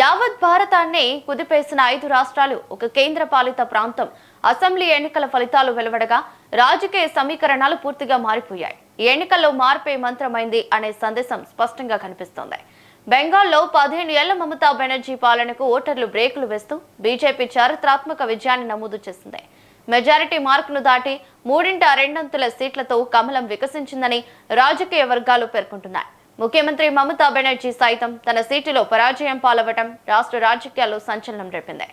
యావత్ భారతాన్ని కుదిపేసిన 5 రాష్ట్రాలు ఒక కేంద్ర పాలిత ప్రాంతం అసెంబ్లీ ఎన్నికల ఫలితాలు వెలువడగా రాజకీయ సమీకరణాలు పూర్తిగా మారిపోయాయి. ఈ ఎన్నికల్లో మార్పే మంత్రమైంది అనే సందేశం స్పష్టంగా కనిపిస్తోంది. బెంగాల్లో 15 ఏళ్ల మమతా బెనర్జీ పాలనకు ఓటర్లు బ్రేకులు వేస్తూ బీజేపీ చారిత్రాత్మక విజయాన్ని నమోదు చేసింది. మెజారిటీ మార్కును దాటి 3/2 సీట్లతో కమలం వికసించిందని రాజకీయ వర్గాలు పేర్కొంటున్నాయి. ముఖ్యమంత్రి మమతా బెనర్జీ సైతం తన సీటులో పరాజయం పాలవటం రాష్ట్ర రాజకీయాల్లో సంచలనం రేపింది.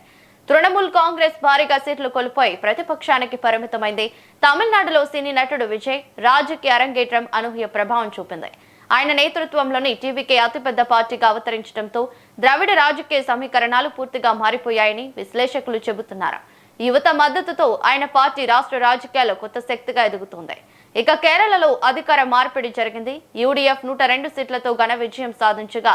తృణమూల్ కాంగ్రెస్ భారీగా సీట్లు కోల్పోయి ప్రతిపక్షానికి పరిమితమైంది. తమిళనాడులో సినీ నటుడు విజయ్ రాజకీయ అరంగేట్రం అనూహ్య ప్రభావం చూపింది. ఆయన నేతృత్వంలోని టీవీకే అతిపెద్ద పార్టీగా అవతరించడంతో ద్రవిడ రాజకీయ సమీకరణాలు పూర్తిగా మారిపోయాయని విశ్లేషకులు చెబుతున్నారు. యువత మద్దతుతో ఆయన పార్టీ రాష్ట్ర రాజకీయాల్లో కొత్త శక్తిగా ఎదుగుతోంది. ఇక కేరళలో అధికార మార్పిడి జరిగింది. యూడీఎఫ్ 102 సీట్లతో ఘన విజయం సాధించగా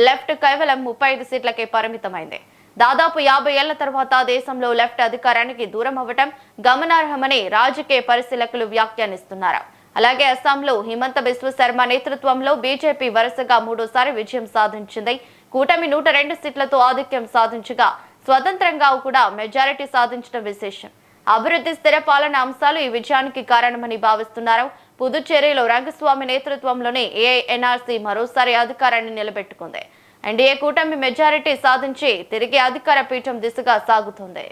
లెఫ్ట్ కేవలం 35 సీట్లకే పరిమితమైంది. దాదాపు 50 ఏళ్ల తర్వాత దేశంలో లెఫ్ట్ అధికారానికి దూరం అవ్వటం గమనార్హమని రాజకీయ పరిశీలకులు వ్యాఖ్యానిస్తున్నారు. అలాగే అస్సాంలో హిమంత బిశ్వ శర్మ నేతృత్వంలో బీజేపీ వరుసగా 3వ విజయం సాధించింది. కూటమి 102 సీట్లతో ఆధిక్యం సాధించగా స్వతంత్రంగా కూడా మెజారిటీ సాధించడం విశేషం. అభివృద్ధి స్థిర పాలన అంశాలు ఈ విజయానికి కారణమని భావిస్తున్నారు. పుదుచ్చేరిలో రంగస్వామి నేతృత్వంలోని ఏఐఎన్ఆర్సీ మరోసారి అధికారాన్ని నిలబెట్టుకుంది. ఎన్డీఏ కూటమి మెజారిటీ సాధించి తిరిగి అధికార పీఠం దిశగా సాగుతుంది.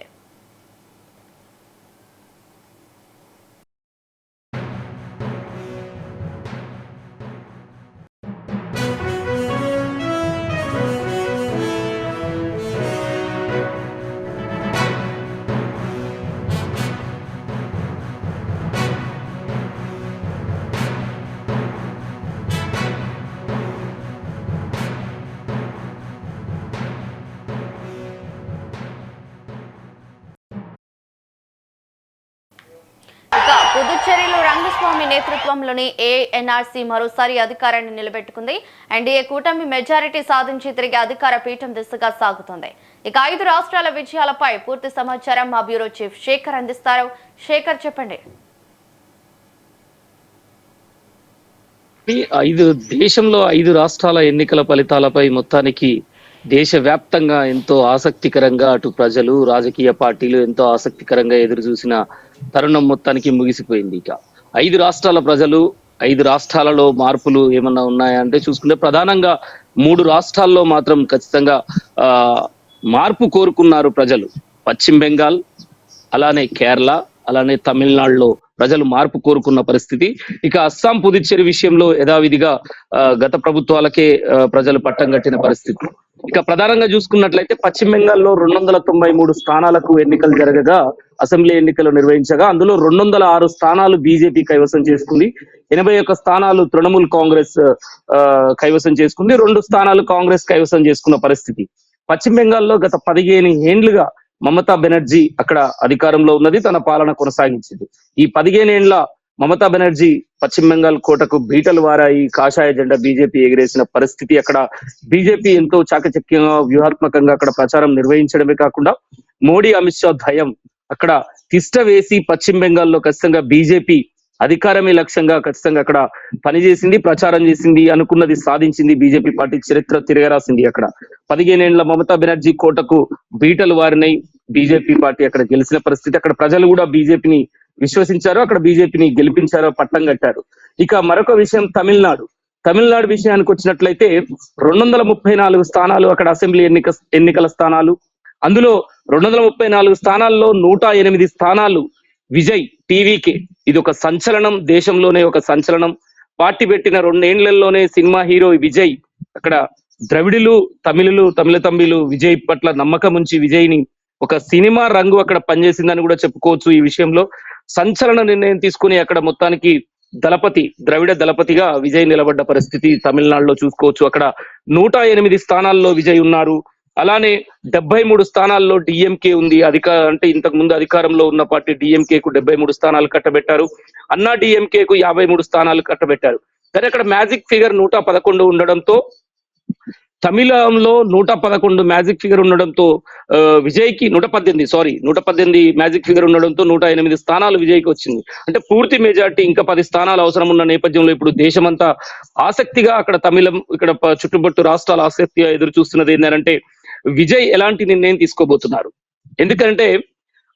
పుదుచ్చేరిలో రంగస్వామి నేతృత్వంలోని ఏఎన్ఆర్సీ మరోసారి అధికారాన్ని నిలబెట్టుకుంది. ఎన్డీఏ కూటమి మెజారిటీ సాధించి తిరిగి అధికార పీఠం దిశగా సాగుతుంది. ఇక 5 రాష్ట్రాల విజయాలపై పూర్తి సమాచారం మా బ్యూరో చీఫ్ శేఖర్ అందిస్తారు. శేఖర్, చెప్పండి. దేశంలో 5 రాష్ట్రాల ఎన్నికల ఫలితాలపై మొత్తానికి దేశవ్యాప్తంగా ఎంతో ఆసక్తికరంగా అటు ప్రజలు రాజకీయ పార్టీలు ఎంతో ఆసక్తికరంగా ఎదురు చూసిన తరుణం మొత్తానికి ముగిసిపోయింది. ఇక 5 రాష్ట్రాల ప్రజలు 5 రాష్ట్రాలలో మార్పులు ఏమన్నా ఉన్నాయా అంటే చూసుకుంటే ప్రధానంగా 3 రాష్ట్రాల్లో మాత్రం ఖచ్చితంగా మార్పు కోరుకున్నారు ప్రజలు. పశ్చిమ బెంగాల్, అలానే కేరళ, అలానే తమిళనాడులో ప్రజలు మార్పు కోరుకున్న పరిస్థితి. ఇక అస్సాం పుదుచ్చేరి విషయంలో యథావిధిగా గత ప్రభుత్వాలకే ప్రజలు పట్టం కట్టిన పరిస్థితి. ఇక ప్రధానంగా చూసుకున్నట్లయితే పశ్చిమ బెంగాల్లో 293 స్థానాలకు ఎన్నికలు జరగగా అసెంబ్లీ ఎన్నికలు నిర్వహించగా అందులో 206 స్థానాలు బీజేపీ కైవసం చేసుకుంది. 81 స్థానాలు తృణమూల్ కాంగ్రెస్ కైవసం చేసుకుంది. 2 స్థానాలు కాంగ్రెస్ కైవసం చేసుకున్న పరిస్థితి. పశ్చిమ బెంగాల్లో గత 15 ఏండ్లుగా మమతా బెనర్జీ అక్కడ అధికారంలో ఉన్నది, తన పాలన కొనసాగించింది. ఈ 15 ఏండ్ల మమతా బెనర్జీ పశ్చిమ బెంగాల్ కోటకు బీటలు వారాయి, కాషాయ జెండా బీజేపీ ఎగిరేసిన పరిస్థితి. అక్కడ బీజేపీ ఎంతో చాకచక్యంగా వ్యూహాత్మకంగా అక్కడ ప్రచారం నిర్వహించడమే కాకుండా మోడీ అమిత్ షా భయం అక్కడ తిష్ట వేసి పశ్చిమ బెంగాల్లో ఖచ్చితంగా బీజేపీ అధికారమే లక్ష్యంగా ఖచ్చితంగా అక్కడ పనిచేసింది, ప్రచారం చేసింది, అనుకున్నది సాధించింది. బీజేపీ పార్టీ చరిత్ర తిరగరాసింది. అక్కడ 15 ఏండ్ల మమతా బెనర్జీ కోటకు బీటలు వారినై బీజేపీ పార్టీ అక్కడ గెలిచిన పరిస్థితి. అక్కడ ప్రజలు కూడా బీజేపీని విశ్వసించారు, అక్కడ బీజేపీని గెలిపించారో పట్టం కట్టారు. ఇక మరొక విషయం తమిళనాడు విషయానికి వచ్చినట్లయితే 234 స్థానాలు అక్కడ అసెంబ్లీ ఎన్నికల స్థానాలు. అందులో 234 స్థానాల్లో 108 స్థానాలు విజయ్ టీవీకే. ఇది ఒక సంచలనం, దేశంలోనే ఒక సంచలనం. పార్టీ పెట్టిన 2 ఏండ్లలోనే సినిమా హీరో విజయ్ అక్కడ ద్రవిడులు తమిళ తంబిలు విజయ్ పట్ల నమ్మకం ఉంచి విజయ్ని ఒక సినిమా రంగు అక్కడ పనిచేసిందని కూడా చెప్పుకోవచ్చు. ఈ విషయంలో సంచలన నిర్ణయం తీసుకుని అక్కడ మొత్తానికి ద్రవిడ దళపతిగా విజయ్ నిలబడ్డ పరిస్థితి తమిళనాడులో చూసుకోవచ్చు. అక్కడ 108 స్థానాల్లో విజయ్ ఉన్నారు. అలానే 73 స్థానాల్లో డిఎంకే ఉంది. అంటే ఇంతకు ముందు అధికారంలో ఉన్న పార్టీ డిఎంకే కు 73 స్థానాలు కట్టబెట్టారు. అన్నా డిఎంకే కు 53 స్థానాలు కట్టబెట్టారు. కానీ అక్కడ మ్యాజిక్ ఫిగర్ 111 ఉండడంతో, తమిళంలో 111 మ్యాజిక్ ఫిగర్ ఉండడంతో విజయ్కి 118 మ్యాజిక్ ఫిగర్ ఉండడంతో 108 స్థానాలు విజయ్కి వచ్చింది. అంటే పూర్తి మెజార్టీ, ఇంకా 10 స్థానాలు అవసరం ఉన్న నేపథ్యంలో ఇప్పుడు దేశమంతా ఆసక్తిగా అక్కడ ఇక్కడ చుట్టుపట్టు రాష్ట్రాల ఆసక్తిగా ఎదురు చూస్తున్నది ఏంటంటే విజయ్ ఎలాంటి నిర్ణయం తీసుకోబోతున్నారు? ఎందుకంటే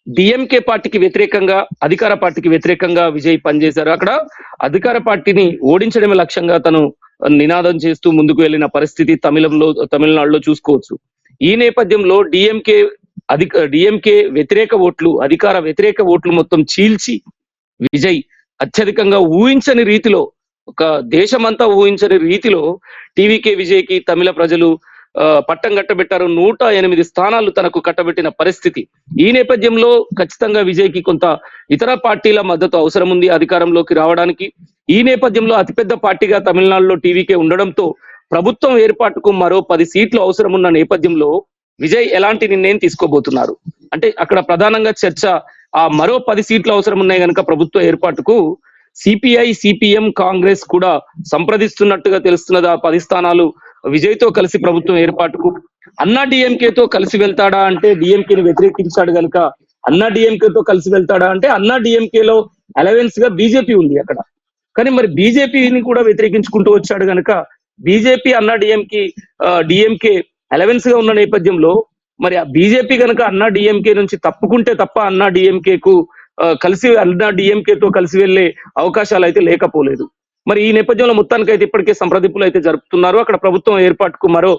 డిఎంకే పార్టీకి వ్యతిరేకంగా, అధికార పార్టీకి వ్యతిరేకంగా విజయ్ పనిచేశారు. అక్కడ అధికార పార్టీని ఓడించడమే లక్ష్యంగా తను నినాదం చేస్తూ ముందుకు వెళ్ళిన పరిస్థితి తమిళనాడులో చూసుకోవచ్చు. ఈ నేపథ్యంలో డిఎంకే వ్యతిరేక ఓట్లు, అధికార వ్యతిరేక ఓట్లు మొత్తం చీల్చి విజయ్ అత్యధికంగా ఊహించని రీతిలో, ఒక దేశమంతా ఊహించని రీతిలో టీవీకే విజయ్ కి తమిళ ప్రజలు పట్టం కట్టబెట్టారు. 108 స్థానాలు తనకు కట్టబెట్టిన పరిస్థితి. ఈ నేపథ్యంలో ఖచ్చితంగా విజయ్ కి కొంత ఇతర పార్టీల మద్దతు అవసరం ఉంది అధికారంలోకి రావడానికి. ఈ నేపథ్యంలో అతిపెద్ద పార్టీగా తమిళనాడులో టీవీకే ఉండడంతో ప్రభుత్వం ఏర్పాటుకు మరో 10 సీట్లు అవసరం ఉన్న నేపథ్యంలో విజయ్ ఎలాంటి నిర్ణయం తీసుకోబోతున్నారు అంటే అక్కడ ప్రధానంగా చర్చ ఆ మరో 10 సీట్లు అవసరం ఉన్నాయి కనుక ప్రభుత్వ ఏర్పాటుకు సిపిఐ, సిపిఎం, కాంగ్రెస్ కూడా సంప్రదిస్తున్నట్టుగా తెలుస్తున్నది. ఆ 10 స్థానాలు విజయ్ తో కలిసి ప్రభుత్వం ఏర్పాటుకు. అన్నా డిఎంకేతో కలిసి వెళ్తాడా అంటే డిఎంకేని వ్యతిరేకించాడు కనుక అన్నా డిఎంకేతో కలిసి వెళ్తాడా అంటే అన్నా డిఎంకేలో అలవెన్స్ గా బీజేపీ ఉంది అక్కడ. కానీ మరి బీజేపీని కూడా వ్యతిరేకించుకుంటూ వచ్చాడు కనుక బీజేపీ అన్నా డిఎంకే అలవెన్స్ గా ఉన్న నేపథ్యంలో మరి ఆ బీజేపీ కనుక అన్నా డిఎంకే నుంచి తప్పుకుంటే తప్ప అన్నా డిఎంకేకు అన్నా డిఎంకేతో కలిసి వెళ్లే అవకాశాలు అయితే లేకపోలేదు. మరి ఈ నేపథ్యంలో మొత్తానికైతే ఇప్పటికే సంప్రదింపులు అయితే జరుపుతున్నారు. అక్కడ ప్రభుత్వం ఏర్పాటుకు మరో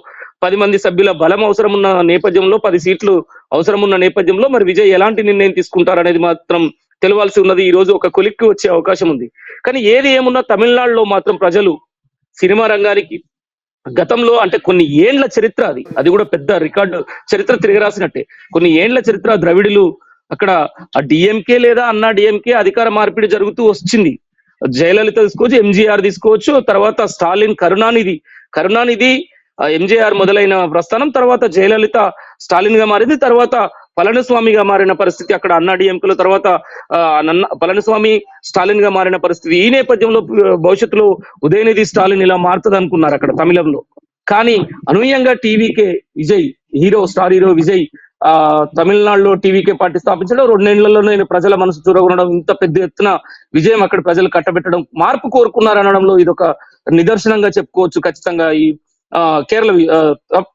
10 మంది సభ్యుల బలం అవసరం ఉన్న నేపథ్యంలో, 10 సీట్లు అవసరం ఉన్న నేపథ్యంలో మరి విజయ్ ఎలాంటి నిర్ణయం తీసుకుంటారనేది మాత్రం తెలియాల్సి ఉన్నది. ఈ రోజు ఒక కొలిక్కి వచ్చే అవకాశం ఉంది. కానీ ఏది ఏమున్నా తమిళనాడులో మాత్రం ప్రజలు సినిమా రంగానికి గతంలో అంటే కొన్ని ఏండ్ల చరిత్ర, అది కూడా పెద్ద రికార్డు చరిత్ర తిరగరాసినట్టే. కొన్ని ఏండ్ల చరిత్ర ద్రవిడులు అక్కడ ఆ డిఎంకే లేదా అన్నా డిఎంకే అధికార మార్పిడి జరుగుతూ వచ్చింది. జయలలిత తీసుకోవచ్చు, ఎంజీఆర్ తీసుకోవచ్చు, తర్వాత స్టాలిన్, కరుణానిధి ఎంజీఆర్ మొదలైన ప్రస్థానం, తర్వాత జయలలిత స్టాలిన్ గా మారింది, తర్వాత పళనిస్వామిగా మారిన పరిస్థితి అక్కడ అన్నా డిఎంకేలో, తర్వాత పళనిస్వామి స్టాలిన్ గా మారిన పరిస్థితి. ఈ నేపథ్యంలో భవిష్యత్తులో ఉదయనిధి స్టాలిన్ ఇలా మారుతుంది అనుకున్నారు అక్కడ తమిళంలో. కానీ అనూహ్యంగా TVK Vijay star hero Vijay తమిళనాడులో టీవీకే పార్టీ స్థాపించడం, 2 నెలల్లోనే ప్రజల మనసు చూరగొనడం, ఇంత పెద్ద ఎత్తున విజయం అక్కడ ప్రజలు కట్టబెట్టడం, మార్పు కోరుకున్నారు అనడంలో ఇది ఒక నిదర్శనంగా చెప్పుకోవచ్చు ఖచ్చితంగా ఈ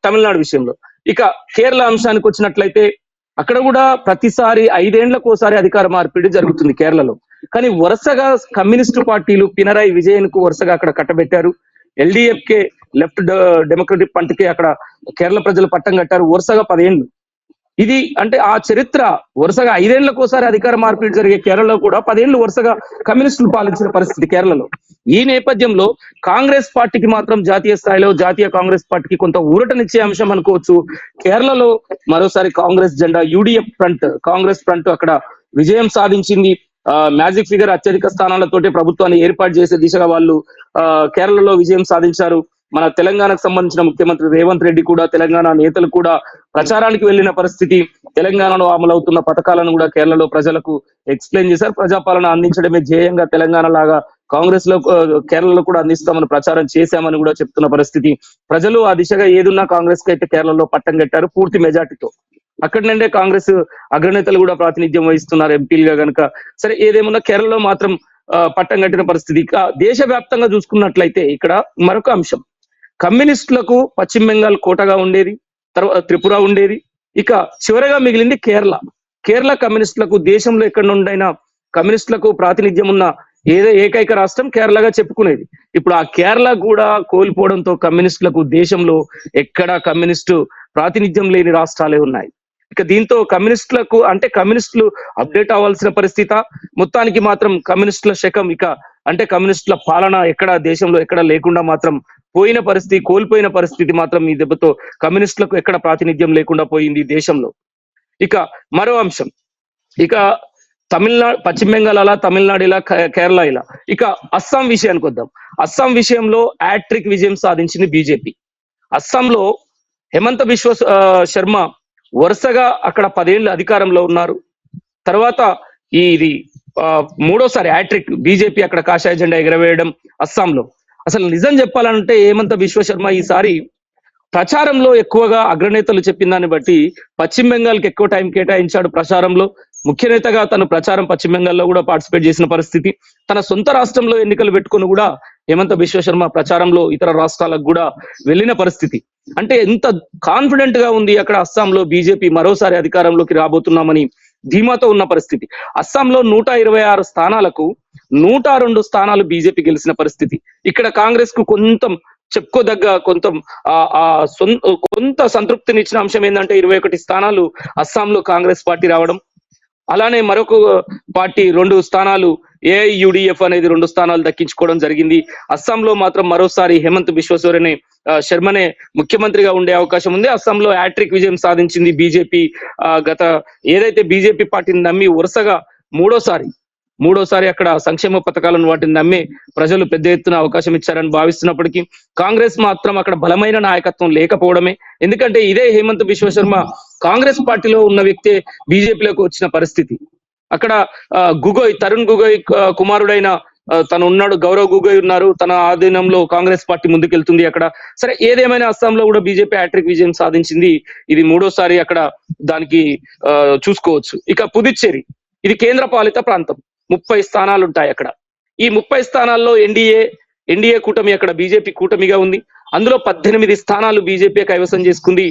తమిళనాడు విషయంలో. ఇక కేరళ అంశానికి వచ్చినట్లయితే అక్కడ కూడా ప్రతిసారి 5 ఏళ్లకోసారి అధికార మార్పిడి జరుగుతుంది కేరళలో. కానీ వరుసగా కమ్యూనిస్టు పార్టీలు పినరాయి విజయన్ కు వరుసగా అక్కడ కట్టబెట్టారు. ఎల్డిఎఫ్కే, లెఫ్ట్ డెమోక్రటిక్ ఫ్రంట్కి అక్కడ కేరళ ప్రజలు పట్టం కట్టారు వరుసగా 10 ఏళ్ళు. ఇది అంటే ఆ చరిత్ర వరుసగా 5 ఏళ్లకోసారి అధికార మార్పిడి జరిగే కేరళలో కూడా 10 ఏళ్ళు వరుసగా కమ్యూనిస్టులు పాలించిన పరిస్థితి కేరళలో. ఈ నేపథ్యంలో కాంగ్రెస్ పార్టీకి మాత్రం జాతీయ స్థాయిలో జాతీయ కాంగ్రెస్ పార్టీకి కొంత ఊరటనిచ్చే అంశం అనుకోవచ్చు. కేరళలో మరోసారి కాంగ్రెస్ జెండా, యూడిఎఫ్ ఫ్రంట్, కాంగ్రెస్ ఫ్రంట్ అక్కడ విజయం సాధించింది. మ్యాజిక్ ఫిగర్ అత్యధిక స్థానాలతోటి ప్రభుత్వాన్ని ఏర్పాటు చేసే దిశగా వాళ్ళు కేరళలో విజయం సాధించారు. మన తెలంగాణకు సంబంధించిన ముఖ్యమంత్రి రేవంత్ రెడ్డి కూడా, తెలంగాణ నేతలు కూడా ప్రచారానికి వెళ్లిన పరిస్థితి. తెలంగాణలో అమలవుతున్న పథకాలను కూడా కేరళలో ప్రజలకు ఎక్స్ప్లెయిన్ చేశారు. ప్రజాపాలన అందించడమే ధ్యేయంగా తెలంగాణ లాగా కేరళలో కూడా అందిస్తామని ప్రచారం చేశామని కూడా చెప్తున్న పరిస్థితి. ప్రజలు ఆ దిశగా ఏదున్నా కాంగ్రెస్ కి అయితే కేరళలో పట్టం కట్టారు పూర్తి మెజార్టీతో. అక్కడి నుండే కాంగ్రెస్ అగ్రనేతలు కూడా ప్రాతినిధ్యం వహిస్తున్నారు ఎంపీలుగా కనుక. సరే ఏదేమన్నా కేరళలో మాత్రం పట్టం కట్టిన పరిస్థితి. ఇక దేశవ్యాప్తంగా చూసుకున్నట్లయితే ఇక్కడ మరొక అంశం, కమ్యూనిస్టులకు పశ్చిమ బెంగాల్ కోటగా ఉండేది, తర్వాత త్రిపుర ఉండేది, ఇక చివరగా మిగిలింది కేరళ కమ్యూనిస్టులకు దేశంలో ఎక్కడ నుండైనా కమ్యూనిస్టులకు ప్రాతినిధ్యం ఉన్న ఏకైక రాష్ట్రం కేరళగా చెప్పుకునేది. ఇప్పుడు ఆ కేరళ కూడా కోల్పోవడంతో కమ్యూనిస్టులకు దేశంలో ఎక్కడా కమ్యూనిస్టు ప్రాతినిధ్యం లేని రాష్ట్రాలే ఉన్నాయి. ఇక దీంతో కమ్యూనిస్టులు అప్డేట్ అవ్వాల్సిన పరిస్థితి. మొత్తానికి మాత్రం కమ్యూనిస్టుల శకం ఇక అంటే కమ్యూనిస్టుల పాలన దేశంలో ఎక్కడ లేకుండా మాత్రం కోల్పోయిన పరిస్థితి మాత్రం ఈ దెబ్బతో కమ్యూనిస్టులకు ఎక్కడ ప్రాతినిధ్యం లేకుండా పోయింది దేశంలో. ఇక మరో అంశం, ఇక పశ్చిమ బెంగాల్ అలా, తమిళనాడు ఇలా, కేరళ ఇలా. ఇక అస్సాం విషయానికి వద్దాం. అస్సాం విషయంలో హ్యాట్రిక్ విజయం సాధించింది బీజేపీ. అస్సాంలో హేమంత బిశ్వ శర్మ వరుసగా అక్కడ 10 ఏళ్ళు అధికారంలో ఉన్నారు. తర్వాత ఇది 3వ హ్యాట్రిక్ బీజేపీ అక్కడ కాషాయ జెండా ఎగరవేయడం అస్సాంలో. అసలు నిజం చెప్పాలంటే హేమంత బిశ్వ శర్మ ఈసారి ప్రచారంలో ఎక్కువగా అగ్రనేతలు చెప్పిన దాన్ని బట్టి పశ్చిమ బెంగాల్కి ఎక్కువ టైం కేటాయించాడు ప్రచారంలో. ముఖ్య నేతగా తను ప్రచారం పశ్చిమ బెంగాల్లో కూడా పార్టిసిపేట్ చేసిన పరిస్థితి. తన సొంత రాష్ట్రంలో ఎన్నికలు పెట్టుకుని కూడా హేమంత బిశ్వ శర్మ ప్రచారంలో ఇతర రాష్ట్రాలకు కూడా వెళ్ళిన పరిస్థితి. అంటే ఎంత కాన్ఫిడెంట్ గా ఉంది అక్కడ అస్సాంలో బీజేపీ మరోసారి అధికారంలోకి రాబోతున్నామని ధీమాతో ఉన్న పరిస్థితి. అస్సాంలో 126 స్థానాలకు 102 స్థానాలు బీజేపీ గెలిచిన పరిస్థితి. ఇక్కడ కాంగ్రెస్ కు చెప్పుకోదగ్గ కొంత సంతృప్తినిచ్చిన అంశం ఏంటంటే 21 స్థానాలు అస్సాంలో కాంగ్రెస్ పార్టీ రావడం. అలానే మరొక పార్టీ 2 స్థానాలు ఏఐయుడిఎఫ్ అనేది 2 స్థానాలు దక్కించుకోవడం జరిగింది. అస్సాంలో మాత్రం మరోసారి హేమంత్ బిశ్వశర్మనే శర్మనే ముఖ్యమంత్రిగా ఉండే అవకాశం ఉంది. అస్సాంలో హ్యాట్రిక్ విజయం సాధించింది బీజేపీ. ఏదైతే బీజేపీ పార్టీని నమ్మి వరుసగా మూడోసారి అక్కడ సంక్షేమ పథకాలను వాటిని నమ్మి ప్రజలు పెద్ద ఎత్తున అవకాశం ఇచ్చారని భావిస్తున్నప్పటికీ కాంగ్రెస్ మాత్రం అక్కడ బలమైన నాయకత్వం లేకపోవడమే. ఎందుకంటే ఇదే హేమంత్ బిశ్వశర్మ కాంగ్రెస్ పార్టీలో ఉన్న వ్యక్తే బీజేపీలోకి వచ్చిన పరిస్థితి. అక్కడ తరుణ్ గొగోయ్ కుమారుడైన తను ఉన్నాడు, గౌరవ్ గొగోయ్ ఉన్నారు. తన ఆధీనంలో కాంగ్రెస్ పార్టీ ముందుకెళ్తుంది అక్కడ. సరే, ఏదేమైనా అస్సాంలో కూడా బీజేపీ హ్యాట్రిక్ విజయం సాధించింది. ఇది 3వ సారి అక్కడ దానికి చూసుకోవచ్చు. ఇక పుదుచ్చేరి, ఇది కేంద్ర పాలిత ప్రాంతం. 30 స్థానాలు ఉంటాయి అక్కడ. ఈ 30 స్థానాల్లో ఎన్డీఏ కూటమి అక్కడ బీజేపీ కూటమిగా ఉంది. అందులో 18 స్థానాలు బీజేపీ కైవసం చేసుకుంది.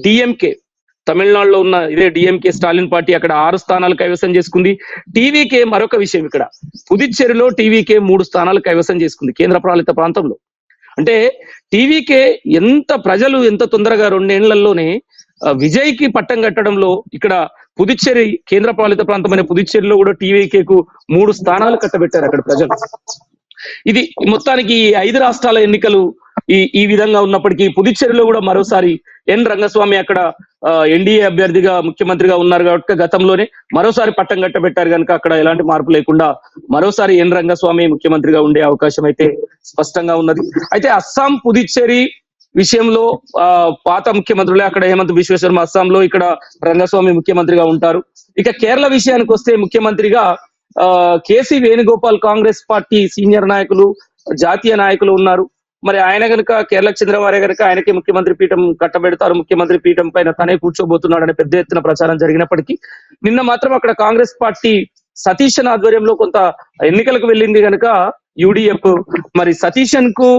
డిఎంకే, తమిళనాడులో ఉన్న ఇదే డిఎంకే స్టాలిన్ పార్టీ అక్కడ 6 స్థానాలు కైవసం చేసుకుంది. టీవీకే మరొక విషయం, ఇక్కడ పుదుచ్చేరిలో టీవీకే 3 స్థానాలు కైవసం చేసుకుంది కేంద్ర పాలిత ప్రాంతంలో. అంటే టీవీకే ప్రజలు ఎంత తొందరగా 2 ఏళ్లలోనే విజయ్కి పట్టం కట్టడంలో ఇక్కడ పుదుచ్చేరి కేంద్ర పాలిత ప్రాంతమైన పుదుచ్చేరిలో కూడా టీవీకేకు 3 స్థానాలు కట్టబెట్టారు అక్కడ ప్రజలు. ఇది మొత్తానికి ఈ 5 రాష్ట్రాల ఎన్నికలు ఈ విధంగా ఉన్నప్పటికీ పుదుచ్చేరిలో కూడా మరోసారి ఎన్ రంగస్వామి అక్కడ ఎన్డీఏ అభ్యర్థిగా ముఖ్యమంత్రిగా ఉన్నారు కాబట్టి గతంలోనే మరోసారి పట్టం కట్టబెట్టారు కనుక అక్కడ ఎలాంటి మార్పు లేకుండా మరోసారి ఎన్ రంగస్వామి ముఖ్యమంత్రిగా ఉండే అవకాశం అయితే స్పష్టంగా ఉన్నది. అయితే అస్సాం పుదుచ్చేరి విషయంలో పాత ముఖ్యమంత్రులే, అక్కడ హేమంత్ బిశ్వశర్మ అస్సాంలో, ఇక్కడ రంగస్వామి ముఖ్యమంత్రిగా ఉంటారు. ఇక కేరళ విషయానికి వస్తే ముఖ్యమంత్రిగా KC Venugopal Congress party senior నాయకులు, జాతీయ నాయకులు ఉన్నారు. మరి ఆయన కనుక కేరళకు చెందినవారే కనుక ఆయనకి ముఖ్యమంత్రి పీఠం కట్టబెడతారు, ముఖ్యమంత్రి పీఠం పైన తనే కూర్చోబోతున్నాడు అనే పెద్ద ఎత్తున ప్రచారం జరిగినప్పటికీ నిన్న మాత్రం అక్కడ కాంగ్రెస్ పార్టీ సతీశన్ ఆధ్వర్యంలో కొంత ఎన్నికలకు వెళ్ళింది కనుక యూడిఎఫ్ మరి సతీశన్ కు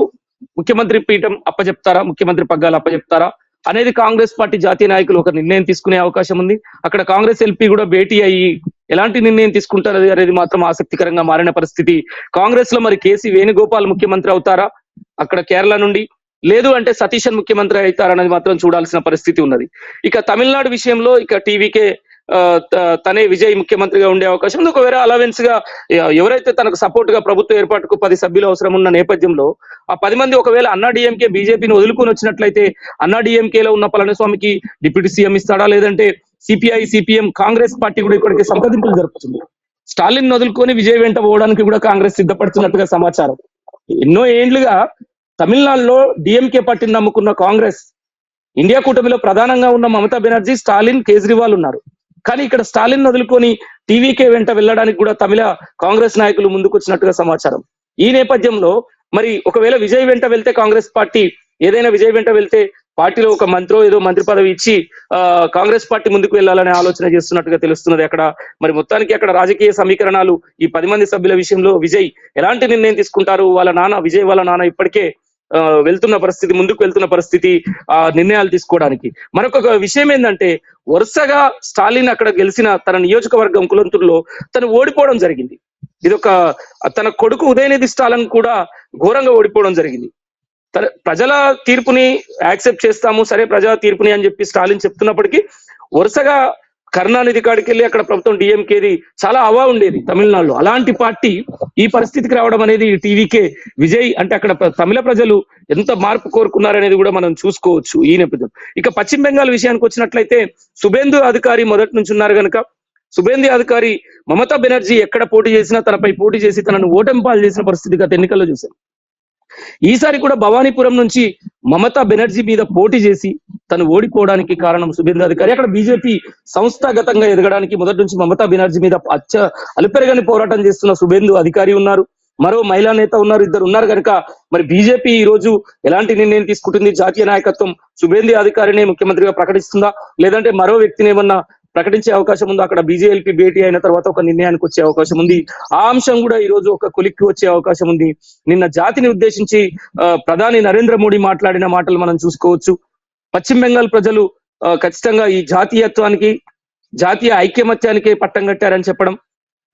ముఖ్యమంత్రి పీఠం అప్పచెప్తారా, ముఖ్యమంత్రి పగ్గాలు అప్పచెప్తారా అనేది కాంగ్రెస్ పార్టీ జాతీయ నాయకులు ఒక నిర్ణయం తీసుకునే అవకాశం ఉంది. అక్కడ కాంగ్రెస్ ఎల్పీ కూడా భేటీ అయ్యి ఎలాంటి నిర్ణయం తీసుకుంటారు అనేది మాత్రం ఆసక్తికరంగా మారిన పరిస్థితి. కాంగ్రెస్ లో మరి కేసీ వేణుగోపాల్ ముఖ్యమంత్రి అవుతారా అక్కడ కేరళ నుండి, లేదు అంటే సతీశన్ ముఖ్యమంత్రి అవుతారనేది మాత్రం చూడాల్సిన పరిస్థితి ఉన్నది. ఇక తమిళనాడు విషయంలో ఇక టీవీకే తనే విజయ్ ముఖ్యమంత్రిగా ఉండే అవకాశం ఉంది. ఒకవేళ అలవెన్స్ గా ఎవరైతే తనకు సపోర్ట్ గా ప్రభుత్వ ఏర్పాటుకు 10 సభ్యులు అవసరం ఉన్న నేపథ్యంలో ఆ 10 మంది ఒకవేళ అన్నా డిఎంకే బీజేపీని వదులుకొని వచ్చినట్లయితే అన్నా డిఎంకేలో ఉన్న పళనిస్వామికి డిప్యూటీ సీఎం ఇస్తాడా, లేదంటే సిపిఐ సిపిఎం కాంగ్రెస్ పార్టీ కూడా ఇక్కడికి సంప్రదింపులు జరుపుతుంది. స్టాలిన్ వదులుకొని విజయ్ వెంట పోవడానికి కూడా కాంగ్రెస్ సిద్ధపడుతున్నట్టుగా సమాచారం. ఎన్నో ఏండ్లుగా తమిళనాడులో డిఎంకే పార్టీని నమ్ముకున్న కాంగ్రెస్, ఇండియా కూటమిలో ప్రధానంగా ఉన్న మమతా బెనర్జీ, స్టాలిన్, కేజ్రీవాల్ ఉన్నారు. కానీ ఇక్కడ స్టాలిన్ వదులుకొని టీవీకే వెంట వెళ్ళడానికి కూడా తమిళ కాంగ్రెస్ నాయకులు ముందుకు వచ్చినట్టుగా సమాచారం. ఈ నేపథ్యంలో మరి ఒకవేళ విజయ్ వెంట వెళ్తే కాంగ్రెస్ పార్టీ ఏదైనా విజయ్ వెంట వెళ్తే పార్టీలో ఒక మంత్రో ఏదో మంత్రి పదవి ఇచ్చి కాంగ్రెస్ పార్టీ ముందుకు వెళ్ళాలనే ఆలోచన చేస్తున్నట్టుగా తెలుస్తున్నది. అక్కడ మరి మొత్తానికి అక్కడ రాజకీయ సమీకరణాలు ఈ 10 మంది సభ్యుల విషయంలో విజయ్ ఎలాంటి నిర్ణయం తీసుకుంటారు, విజయ్ వాళ్ళ నాన్న ఇప్పటికే ముందుకు వెళ్తున్న పరిస్థితి ఆ నిర్ణయాలు తీసుకోవడానికి. మరొక విషయం ఏంటంటే వరుసగా స్టాలిన్ అక్కడ గెలిచిన తన నియోజకవర్గం కులంతూరులో తను ఓడిపోవడం జరిగింది. తన కొడుకు ఉదయనిధి స్టాలిన్ కూడా ఘోరంగా ఓడిపోవడం జరిగింది. ప్రజల తీర్పుని యాక్సెప్ట్ చేస్తాము, సరే ప్రజా తీర్పుని అని చెప్పి స్టాలిన్ చెప్తున్నప్పటికీ వరుసగా కరుణానిధి కాడికి వెళ్ళి అక్కడ ప్రభుత్వం డిఎంకేది చాలా అవా ఉండేది తమిళనాడులో. అలాంటి పార్టీ ఈ పరిస్థితికి రావడం అనేది టీవీకే విజయ్ అంటే అక్కడ తమిళ ప్రజలు ఎంత మార్పు కోరుకున్నారనేది కూడా మనం చూసుకోవచ్చు ఈ నేపథ్యం. ఇక పశ్చిమ బెంగాల్ విషయానికి వచ్చినట్లయితే సుబేందు అధికారి మొదటి నుంచి ఉన్నారు కనుక సుబేందు అధికారి మమతా బెనర్జీ ఎక్కడ పోటీ చేసినా తనపై పోటీ చేసి తనను ఓటమిపాలు చేసిన పరిస్థితి గత ఎన్నికల్లో చూశాం. ఈసారి కూడా భవానీపురం నుంచి మమతా బెనర్జీ మీద పోటీ చేసి తను ఓడిపోవడానికి కారణం సుబేందు అధికారి. అక్కడ బీజేపీ సంస్థాగతంగా ఎదగడానికి మొదటి నుంచి మమతా బెనర్జీ మీద అలుపెరగని పోరాటం చేస్తున్న సుబేందు అధికారి ఉన్నారు, మరో మహిళా నేత ఉన్నారు, ఇద్దరు ఉన్నారు కనుక మరి బీజేపీ ఈ రోజు ఎలాంటి నిర్ణయం తీసుకుంటుంది? జాతీయ నాయకత్వం సుబేందు అధికారిని ముఖ్యమంత్రిగా ప్రకటిస్తుందా, లేదంటే మరో వ్యక్తిని ఏమన్నా ప్రకటించే అవకాశం ఉందో? అక్కడ బీజేపీ భేటీ అయిన తర్వాత ఒక నిర్ణయానికి వచ్చే అవకాశం ఉంది. ఆ అంశం కూడా ఈ రోజు ఒక కొలిక్కి వచ్చే అవకాశం ఉంది. నిన్న జాతిని ఉద్దేశించి ప్రధాని నరేంద్ర మోడీ మాట్లాడిన మాటలు మనం చూసుకోవచ్చు. పశ్చిమ బెంగాల్ ప్రజలు ఖచ్చితంగా ఈ జాతీయత్వానికి జాతీయ ఐక్యమత్యానికి పట్టం కట్టారని చెప్పడం,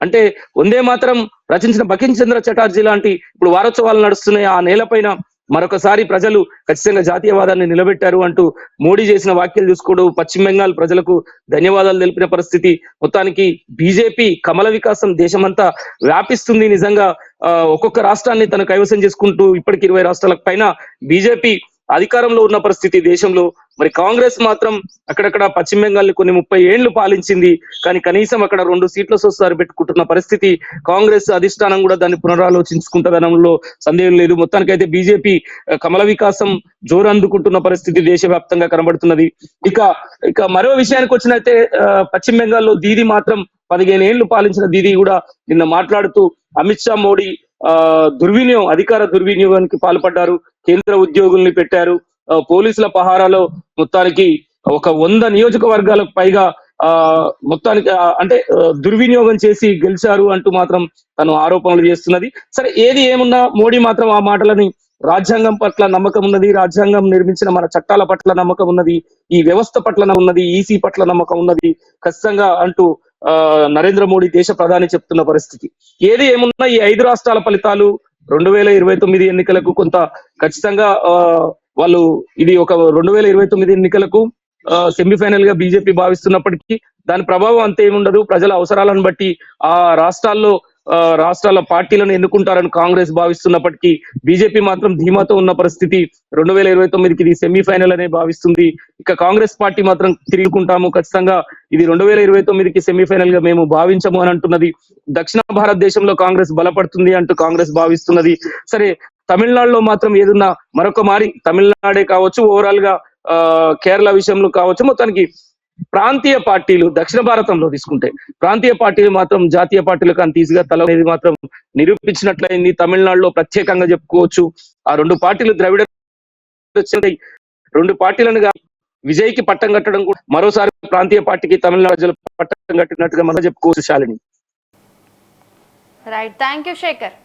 అంటే వందే మాత్రం రచించిన బకిం చంద్ర చటర్జీ లాంటి ఇప్పుడు వారోత్సవాలు నడుస్తున్నాయి ఆ నేలపైన మరొకసారి ప్రజలు ఖచ్చితంగా జాతీయవాదాన్ని నిలబెట్టారు అంటూ మోడీ చేసిన వ్యాఖ్యలు చూసుకోవడం పశ్చిమ బెంగాల్ ప్రజలకు ధన్యవాదాలు తెలిపిన పరిస్థితి. మొత్తానికి బీజేపీ కమల వికాసం దేశమంతా వ్యాపిస్తుంది. నిజంగా ఒక్కొక్క రాష్ట్రాన్ని తన కైవసం చేసుకుంటూ ఇప్పటికి 20 రాష్ట్రాలకు పైన బీజేపీ అధికారంలో ఉన్న పరిస్థితి దేశంలో. మరి కాంగ్రెస్ మాత్రం అక్కడక్కడ పశ్చిమ బెంగాల్ కొన్ని 30 ఏళ్లు పాలించింది, కానీ కనీసం అక్కడ 2 సీట్ల సొసారి పెట్టుకుంటున్న పరిస్థితి. కాంగ్రెస్ అధిష్టానం కూడా దాన్ని పునరాలోచించుకుంటుందనడంలో సందేహం లేదు. మొత్తానికైతే బీజేపీ కమల వికాసం జోరందుకుంటున్న పరిస్థితి దేశవ్యాప్తంగా కనబడుతున్నది. ఇక మరో విషయానికి వచ్చినైతే పశ్చిమ బెంగాల్లో దీదీ మాత్రం 15 ఏళ్లు పాలించిన దీదీ కూడా నిన్న మాట్లాడుతూ అమిత్ షా మోడీ అధికార దుర్వినియోగానికి పాల్పడ్డారు, కేంద్ర ఉద్యోగుల్ని పెట్టారు, పోలీసుల పహారాలో మొత్తానికి ఒక 100 నియోజకవర్గాలకు పైగా మొత్తానికి అంటే దుర్వినియోగం చేసి గెలిచారు అంటూ మాత్రం తను ఆరోపణలు చేస్తున్నది. సరే ఏది ఏమున్నా మోడీ మాత్రం ఆ మాటలని రాజ్యాంగం పట్ల నమ్మకం ఉన్నది, రాజ్యాంగం నిర్మించిన మన చట్టాల పట్ల నమ్మకం ఉన్నది, ఈ వ్యవస్థ పట్ల ఉన్నది, ఈసీ పట్ల నమ్మకం ఉన్నది ఖచ్చితంగా అంటూ నరేంద్ర మోడీ దేశ ప్రధాని చెప్తున్న పరిస్థితి. ఏది ఏమున్నా ఈ 5 రాష్ట్రాల ఫలితాలు 2029 ఎన్నికలకు కొంత ఖచ్చితంగా వాళ్ళు ఇది ఒక 2029 ఎన్నికలకు సెమీఫైనల్ గా బీజేపీ భావిస్తున్నప్పటికీ దాని ప్రభావం అంతే ఏముండదు. ప్రజల అవసరాలను బట్టి ఆ రాష్ట్రాల పార్టీలను ఎన్నుకుంటారని కాంగ్రెస్ భావిస్తున్నప్పటికీ బీజేపీ మాత్రం ధీమాతో ఉన్న పరిస్థితి. 2029కి ఇది సెమీఫైనల్ అనే భావిస్తుంది. ఇక కాంగ్రెస్ పార్టీ మాత్రం తిరుగుకుంటాము, ఖచ్చితంగా ఇది 2029కి సెమీఫైనల్ గా మేము భావించము అని అంటున్నది. దక్షిణ భారతదేశంలో కాంగ్రెస్ బలపడుతుంది అంటూ కాంగ్రెస్ భావిస్తున్నది. సరే తమిళనాడులో మాత్రం ఏదున్నా మరొక మారి తమిళనాడే కావచ్చు, ఓవరాల్ గా కేరళ విషయంలో కావచ్చు, మొత్తానికి ప్రాంతీయ పార్టీలు దక్షిణ భారతంలో తీసుకుంటే ప్రాంతీయ పార్టీలు మాత్రం జాతీయ పార్టీలకు అంత ఈజీగా తల అనేది మాత్రం నిరూపించినట్లయింది. తమిళనాడులో ప్రత్యేకంగా చెప్పుకోవచ్చు. ఆ 2 పార్టీలు ద్రవిడ 2 పార్టీలను విజయ్కి పట్టం కట్టడం కూడా మరోసారి ప్రాంతీయ పార్టీకి తమిళనాడు ప్రజలు పట్టం కట్టినట్టుగా మనం చెప్పుకోవచ్చు. Shalini. Right, thank you Shekhar.